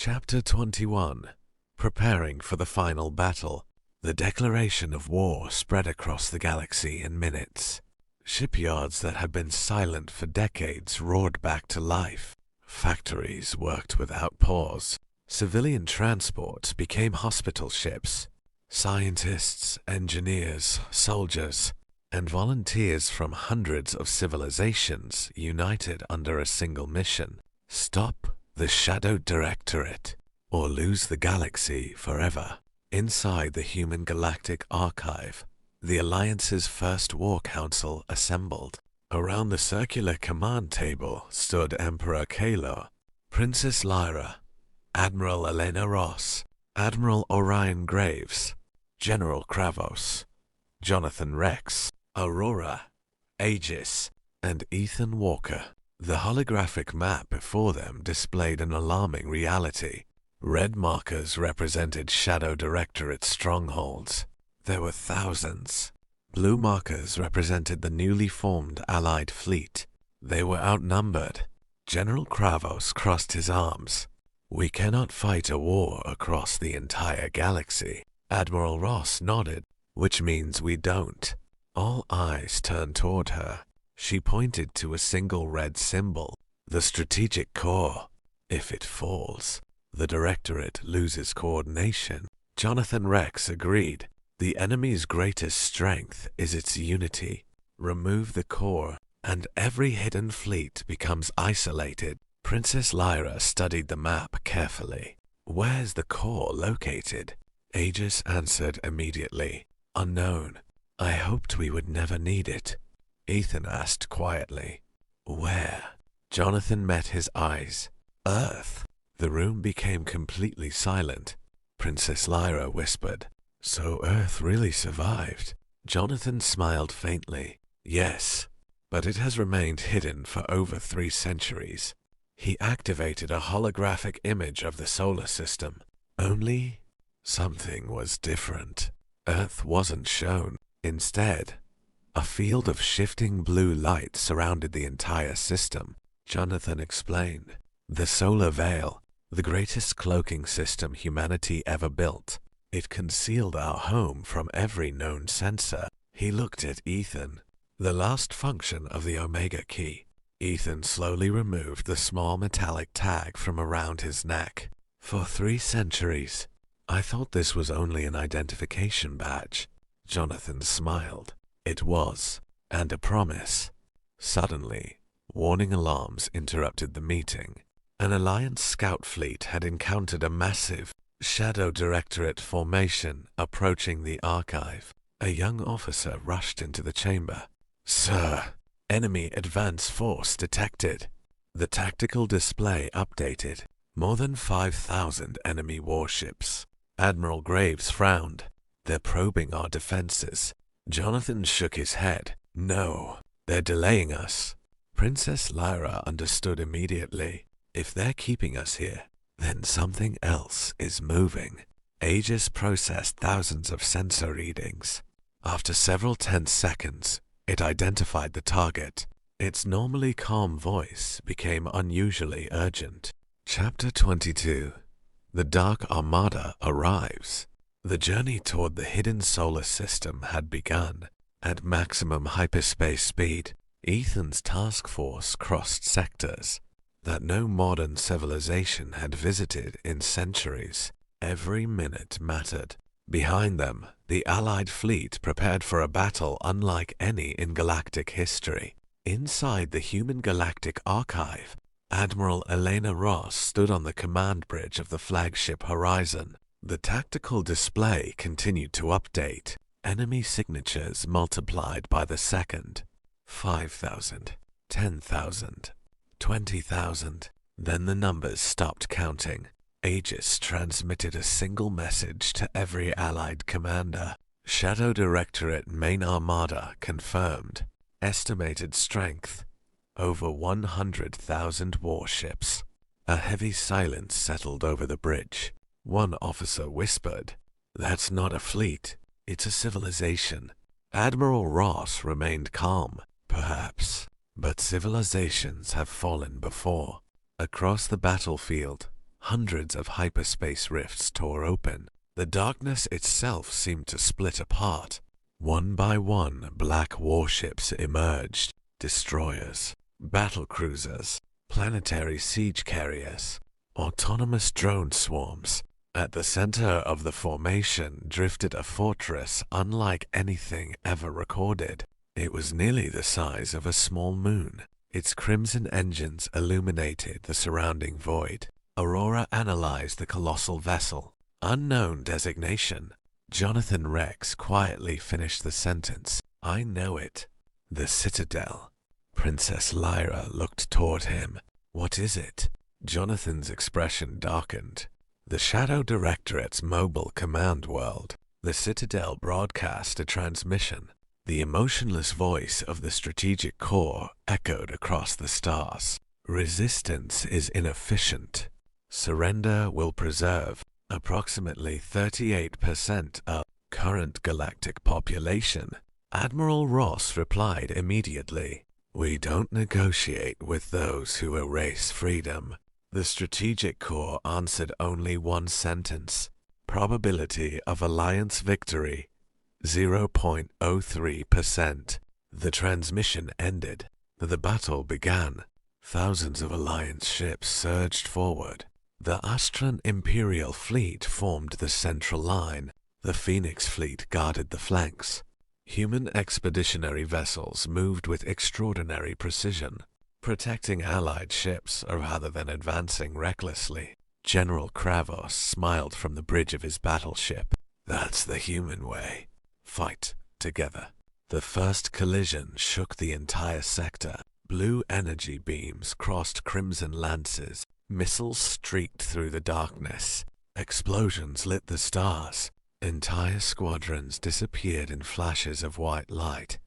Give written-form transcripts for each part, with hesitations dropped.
Chapter 21. Preparing for the final battle. The declaration of war spread across the galaxy in minutes. Shipyards that had been silent for decades roared back to life. Factories worked without pause. Civilian transports became hospital ships. Scientists, engineers, soldiers, and volunteers from hundreds of civilizations united under a single mission: stop the Shadow Directorate, or lose the galaxy forever. Inside the human Galactic Archive, the Alliance's first war council assembled. Around the circular command table stood Emperor Kalo, Princess Lyra, Admiral Elena Ross, Admiral Orion Graves, General Kravos, Jonathan Rex, Aurora, Aegis, and Ethan Walker. The holographic map before them displayed an alarming reality. Red markers represented Shadow Directorate strongholds. There were thousands. Blue markers represented the newly formed Allied fleet. They were outnumbered. General Kravos crossed his arms. "We cannot fight a war across the entire galaxy." Admiral Ross nodded, "which means we don't." All eyes turned toward her. She pointed to a single red symbol, the strategic core. If it falls, the Directorate loses coordination. Jonathan Rex agreed. The enemy's greatest strength is its unity. Remove the core, and every hidden fleet becomes isolated. Princess Lyra studied the map carefully. "Where's the core located?" Aegis answered immediately. "Unknown. I hoped we would never need it." Ethan asked quietly, "Where?" Jonathan met his eyes. "Earth." The room became completely silent. Princess Lyra whispered, "So Earth really survived?" Jonathan smiled faintly. "Yes, but it has remained hidden for over 3 centuries. He activated a holographic image of the solar system. Only something was different. Earth wasn't shown. Instead, a field of shifting blue light surrounded the entire system. Jonathan explained. The solar veil, the greatest cloaking system humanity ever built. It concealed our home from every known sensor. He looked at Ethan. The last function of the Omega key. Ethan slowly removed the small metallic tag from around his neck. For 3 centuries, I thought this was only an identification badge. Jonathan smiled. It was, and a promise. Suddenly, warning alarms interrupted the meeting. An Alliance scout fleet had encountered a massive Shadow Directorate formation approaching the archive. A young officer rushed into the chamber. "Sir, enemy advance force detected." The tactical display updated. More than 5,000 enemy warships. Admiral Graves frowned. "They're probing our defenses." Jonathan shook his head. "No, they're delaying us." Princess Lyra understood immediately. If they're keeping us here, then something else is moving. Aegis processed thousands of sensor readings. After several tense seconds, it identified the target. Its normally calm voice became unusually urgent. Chapter 22. The Dark Armada arrives. The journey toward the hidden solar system had begun. At maximum hyperspace speed, Ethan's task force crossed sectors that no modern civilization had visited in centuries. Every minute mattered. Behind them, the Allied fleet prepared for a battle unlike any in galactic history. Inside the human Galactic Archive, Admiral Elena Ross stood on the command bridge of the flagship Horizon. The tactical display continued to update. Enemy signatures multiplied by the second. 5,000, 10,000, 20,000. Then the numbers stopped counting. Aegis transmitted a single message to every Allied commander. Shadow Directorate main armada confirmed. Estimated strength: over 100,000 warships. A heavy silence settled over the bridge. One officer whispered, "That's not a fleet, it's a civilization." Admiral Ross remained calm. "Perhaps, but civilizations have fallen before." Across the battlefield, Hundreds of hyperspace rifts tore open. The darkness itself seemed to split apart. One by one, black warships emerged. Destroyers, battlecruisers, planetary siege carriers, autonomous drone swarms. At the center of the formation drifted a fortress unlike anything ever recorded. It was nearly the size of a small moon. Its crimson engines illuminated the surrounding void. Aurora analyzed the colossal vessel. Unknown designation. Jonathan Rex quietly finished the sentence. I know it. The Citadel. Princess Lyra looked toward him. What is it? Jonathan's expression darkened. The Shadow Directorate's mobile command world. The Citadel broadcast a transmission. The emotionless voice of the strategic core echoed across the stars. Resistance is inefficient. Surrender will preserve approximately 38% of current galactic population. Admiral Ross replied immediately. We don't negotiate with those who erase freedom. The strategic core answered only one sentence. Probability of Alliance victory, 0.03%. The transmission ended. The battle began. Thousands of Alliance ships surged forward. The Astran Imperial Fleet formed the central line. The Phoenix Fleet guarded the flanks. Human expeditionary vessels moved with extraordinary precision, protecting Allied ships rather than advancing recklessly. General Kravos smiled from the bridge of his battleship. That's the human way. Fight together. The first collision shook the entire sector. Blue energy beams crossed crimson lances. Missiles streaked through the darkness. Explosions lit the stars. Entire squadrons disappeared in flashes of white light.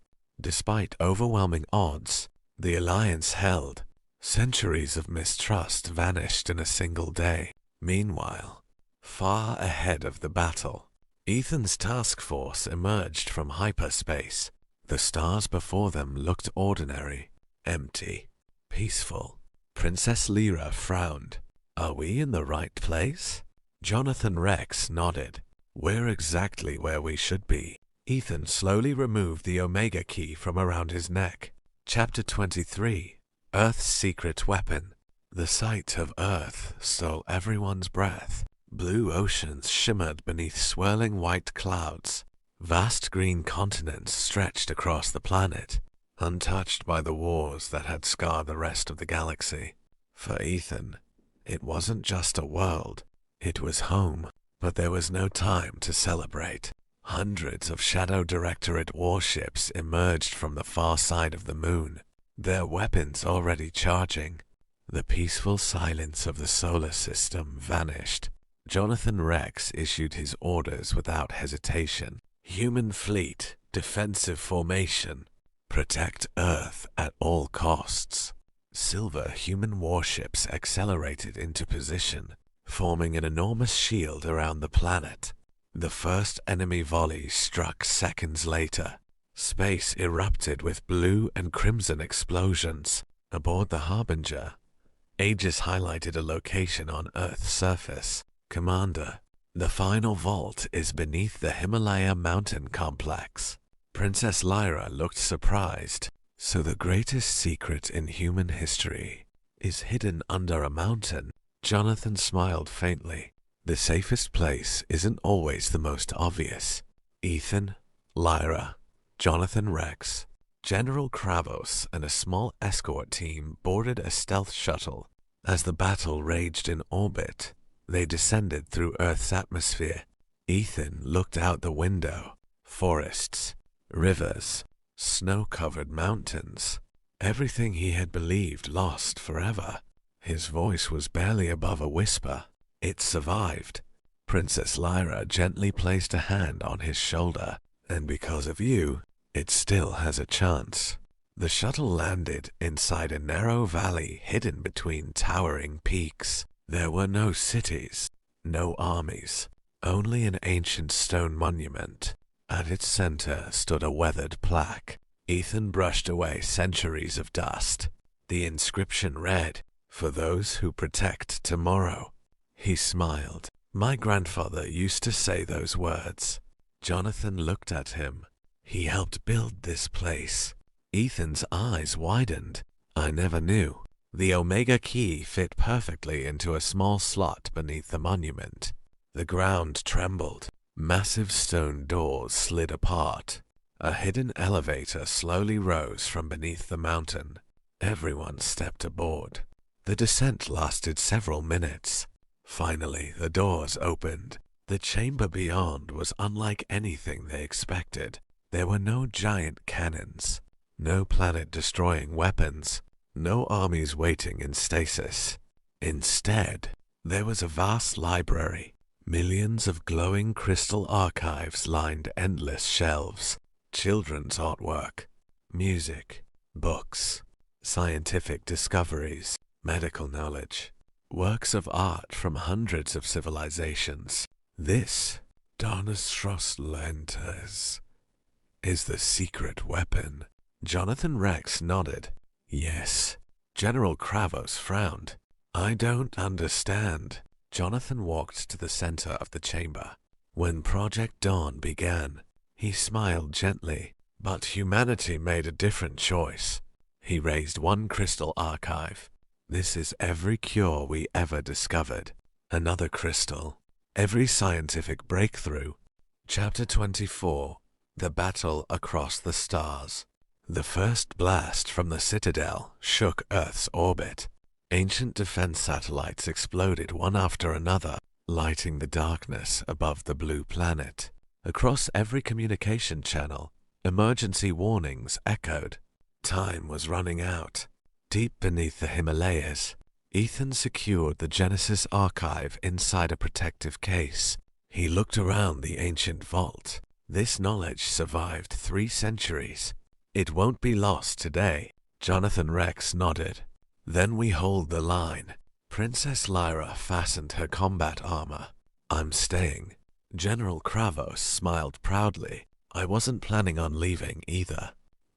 Despite overwhelming odds, the Alliance held. Centuries of mistrust vanished in a single day. Meanwhile, far ahead of the battle, Ethan's task force emerged from hyperspace. The stars before them looked ordinary, empty, peaceful. Princess Lyra frowned. Are we in the right place? Jonathan Rex nodded. We're exactly where we should be. Ethan slowly removed the Omega key from around his neck. Chapter 23. Earth's Secret Weapon. The sight of Earth stole everyone's breath. Blue oceans shimmered beneath swirling white clouds. Vast green continents stretched across the planet, untouched by the wars that had scarred the rest of the galaxy. For Ethan, it wasn't just a world, it was home. But there was no time to celebrate. Hundreds of Shadow Directorate warships emerged from the far side of the moon, their weapons already charging. The peaceful silence of the solar system vanished. Jonathan Rex issued his orders without hesitation. Human fleet, defensive formation, protect Earth at all costs. Silver human warships accelerated into position, forming an enormous shield around the planet. The first enemy volley struck seconds later. Space erupted with blue and crimson explosions. Aboard the Harbinger, Aegis highlighted a location on Earth's surface. Commander, the final vault is beneath the Himalaya mountain complex. Princess Lyra looked surprised. So the greatest secret in human history is hidden under a mountain? Jonathan smiled faintly. The safest place isn't always the most obvious. Ethan, Lyra, Jonathan Rex, General Kravos, and a small escort team boarded a stealth shuttle. As the battle raged in orbit, they descended through Earth's atmosphere. Ethan looked out the window. Forests, rivers, snow-covered mountains. Everything he had believed lost forever. His voice was barely above a whisper. It survived. Princess Lyra gently placed a hand on his shoulder. And because of you, it still has a chance. The shuttle landed inside a narrow valley hidden between towering peaks. There were no cities, no armies, only an ancient stone monument. At its center stood a weathered plaque. Ethan brushed away centuries of dust. The inscription read, "For those who protect tomorrow." He smiled. My grandfather used to say those words. Jonathan looked at him. He helped build this place. Ethan's eyes widened. I never knew. The Omega key fit perfectly into a small slot beneath the monument. The ground trembled. Massive stone doors slid apart. A hidden elevator slowly rose from beneath the mountain. Everyone stepped aboard. The descent lasted several minutes. Finally, the doors opened. The chamber beyond was unlike anything they expected. There were no giant cannons, no planet-destroying weapons, no armies waiting in stasis. Instead, there was a vast library. Millions of glowing crystal archives lined endless shelves. Children's artwork, music, books, scientific discoveries, medical knowledge, works of art from hundreds of civilizations. This, Darnastros Lentes, is the secret weapon. Jonathan Rex nodded. Yes. General Kravos frowned. I don't understand. Jonathan walked to the center of the chamber. When Project Dawn began, he smiled gently, but humanity made a different choice. He raised one crystal archive. This is every cure we ever discovered. Another crystal. Every scientific breakthrough. Chapter 24. The Battle Across the Stars. The first blast from the Citadel shook Earth's orbit. Ancient defense satellites exploded one after another, lighting the darkness above the blue planet. Across every communication channel, emergency warnings echoed. Time was running out. Deep beneath the Himalayas, Ethan secured the Genesis archive inside a protective case. He looked around the ancient vault. This knowledge survived 3 centuries. It won't be lost today. Jonathan Rex nodded. Then we hold the line. Princess Lyra fastened her combat armor. I'm staying. General Kravos smiled proudly. I wasn't planning on leaving either.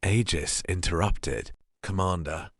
Aegis interrupted. Commander,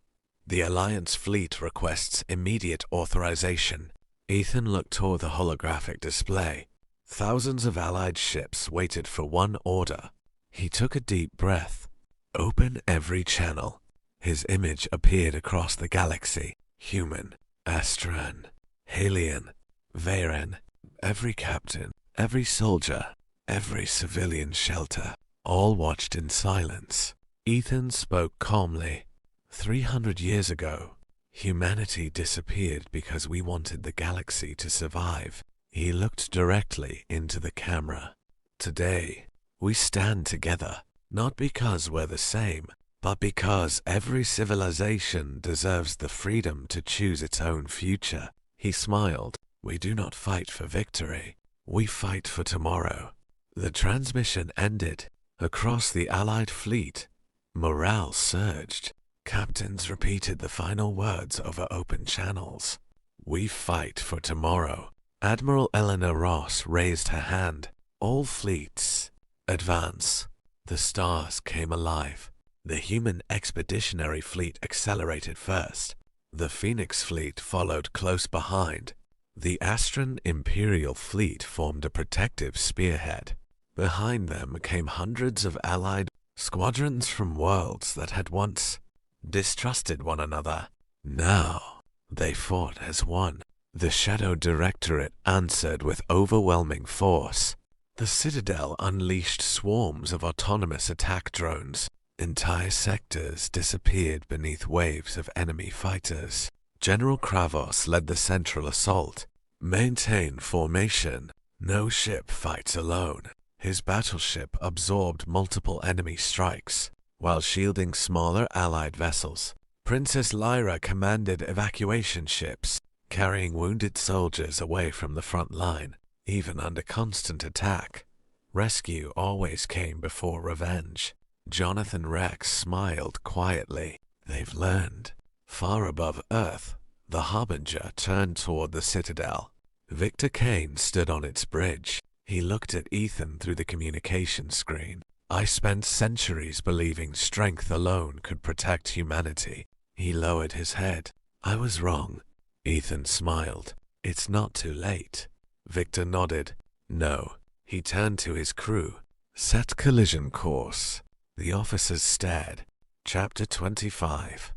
the Alliance fleet requests immediate authorization. Ethan looked toward the holographic display. Thousands of Allied ships waited for one order. He took a deep breath. Open every channel. His image appeared across the galaxy. Human, Astran, Halion, Varen, every captain, every soldier, every civilian shelter, all watched in silence. Ethan spoke calmly. 300 years ago, humanity disappeared because we wanted the galaxy to survive. He looked directly into the camera. Today, we stand together, not because we're the same, but because every civilization deserves the freedom to choose its own future. He smiled. We do not fight for victory. We fight for tomorrow. The transmission ended. Across the Allied fleet, morale surged. Captains repeated the final words over open channels. We fight for tomorrow. Admiral Eleanor Ross raised her hand. All fleets, advance. The stars came alive. The human expeditionary fleet accelerated first. The Phoenix fleet followed close behind. The Astran Imperial fleet formed a protective spearhead. Behind them came hundreds of allied squadrons from worlds that had once distrusted one another. Now they fought as one. The Shadow Directorate answered with overwhelming force. The Citadel unleashed swarms of autonomous attack drones. Entire sectors disappeared beneath waves of enemy fighters. General Kravos led the central assault. Maintain formation. No ship fights alone. His battleship absorbed multiple enemy strikes, while shielding smaller allied vessels. Princess Lyra commanded evacuation ships, carrying wounded soldiers away from the front line, even under constant attack. Rescue always came before revenge. Jonathan Rex smiled quietly. They've learned. Far above Earth, the Harbinger turned toward the Citadel. Victor Kane stood on its bridge. He looked at Ethan through the communication screen. I spent centuries believing strength alone could protect humanity. He lowered his head. I was wrong. Ethan smiled. It's not too late. Victor nodded. No. He turned to his crew. Set collision course. The officers stared. Chapter 25.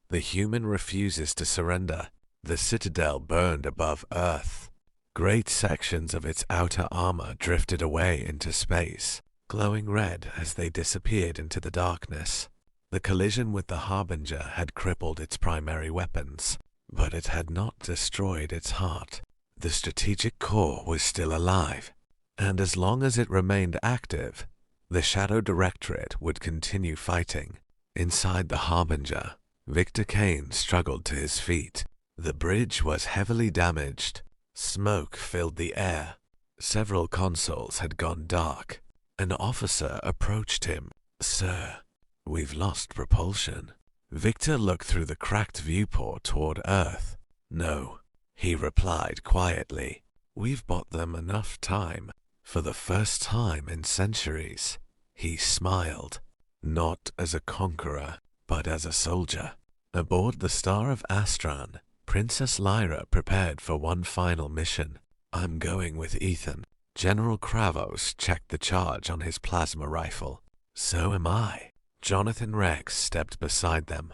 The human refuses to surrender. The citadel burned above Earth. Great sections of its outer armor drifted away into space, glowing red as they disappeared into the darkness. The collision with the Harbinger had crippled its primary weapons, but it had not destroyed its heart. The strategic core was still alive, and as long as it remained active, the Shadow Directorate would continue fighting. Inside the Harbinger, Victor Kane struggled to his feet. The bridge was heavily damaged. Smoke filled the air. Several consoles had gone dark. An officer approached him. "Sir, we've lost propulsion." Victor looked through the cracked viewport toward Earth. "No," he replied quietly. "We've bought them enough time." For the first time in centuries, he smiled, not as a conqueror, but as a soldier. Aboard the Star of Astran, Princess Lyra prepared for one final mission. "I'm going with Ethan." General Kravos checked the charge on his plasma rifle. "So am I." Jonathan Rex stepped beside them.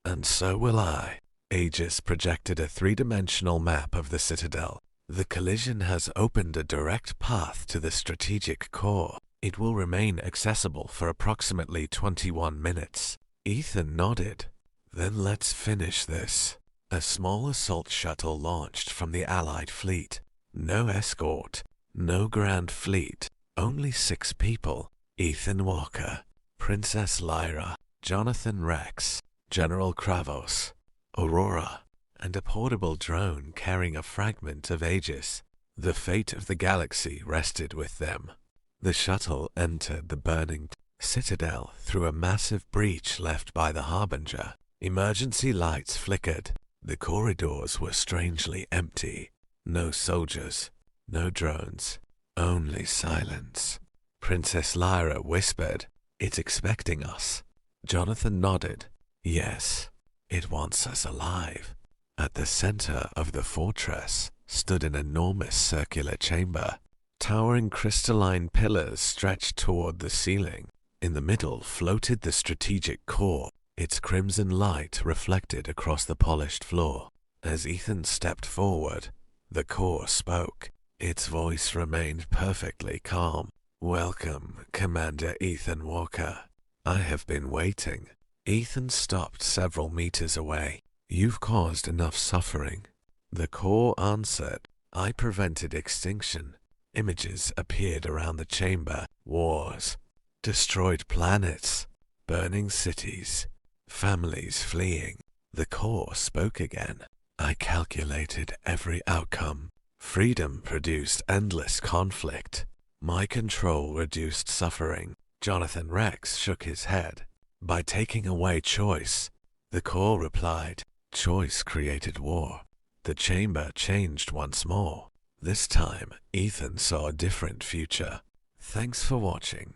"And so will I." Aegis projected a three-dimensional map of the Citadel. "The collision has opened a direct path to the strategic core. It will remain accessible for approximately 21 minutes. Ethan nodded. "Then let's finish this." A small assault shuttle launched from the Allied fleet. No escort, no grand fleet, only 6 people. Ethan Walker, Princess Lyra, Jonathan Rex, General Kravos, Aurora, and a portable drone carrying a fragment of Aegis. The fate of the galaxy rested with them. The shuttle entered the burning citadel through a massive breach left by the Harbinger. Emergency lights flickered. The corridors were strangely empty. No soldiers, no drones, only silence. Princess Lyra whispered, "It's expecting us." Jonathan nodded. "Yes, it wants us alive." At the center of the fortress stood an enormous circular chamber. Towering crystalline pillars stretched toward the ceiling. In the middle floated the strategic core, its crimson light reflected across the polished floor. As Ethan stepped forward, the core spoke. Its voice remained perfectly calm. "Welcome, Commander Ethan Walker. I have been waiting." Ethan stopped several meters away. "You've caused enough suffering." The core answered, "I prevented extinction." Images appeared around the chamber. Wars, destroyed planets, burning cities, families fleeing. The core spoke again. "I calculated every outcome. Freedom produced endless conflict. My control reduced suffering." Jonathan Rex shook his head. "By taking away choice," the core replied, "choice created war." The chamber changed once more. This time, Ethan saw a different future. Thanks for watching,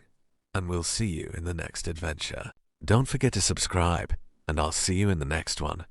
and we'll see you in the next adventure. Don't forget to subscribe, and I'll see you in the next one.